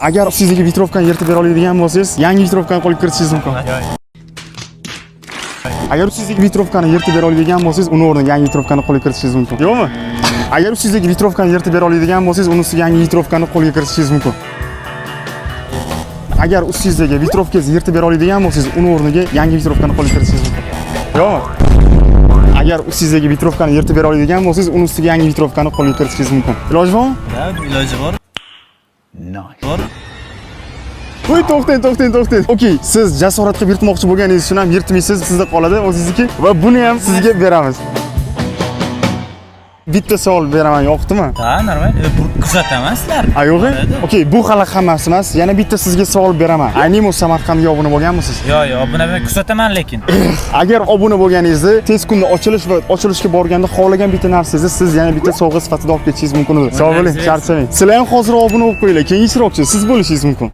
Agar sizga vitrovkani yirtib bera oladigan bo'lsangiz, yangi vitrovkani qo'lga kiritishingiz mumkin. Agar sizga vitrovkani yirtib bera oladigan bo'lsangiz, uni o'rniga yangi vitrovkani qo'lga kiritishingiz mumkin. Yo'qmi? Agar sizga vitrovkani yirtib bera oladigan bo'lsangiz, uni ustiga yangi vitrovkani qo'lga kiritishingiz mumkin. Agar sizga vitrovkangizni yirtib bera oladigan bo'lsangiz, uni o'rniga yangi vitrovkani qo'lga kiritishingiz mumkin. Yo'qmi? Agar sizga vitrovkani yirtib bera oladigan bo'lsangiz, uni ustiga yangi vitrovkani qo'lga kiritishingiz mumkin. Iloji bormi? Ha, iloji bor. Nice. Bor. Voy, to'xtang. Okey, siz jasorat qilib yirtmoqchi bo'lganingiz uchun ham yirtmaysiz, sizda qoladi o'zingizniki va buni ham sizga beramiz. Bitta savol beraman, yoqdimi? Ha, normal. Bu kuzataman sizlar. Yo'g'i? Okey, bu hali hammasi emas. Yana bitta sizga savol beraman. Animo Samarqandga obuna bo'lganmisiz? Yo'q, obuna men kuzataman lekin. Agar obuna bo'lganingizda, tez kunda ochilishga borganda xohlagan bitta narsangizni siz yana bitta sovg'a sifatida olib ketishingiz mumkin edi. Sog' bo'ling, charchamang. Sizlar ham hozir obuna bo'lib qo'yinglar, keyinchroqchi siz bo'lishingiz mumkin.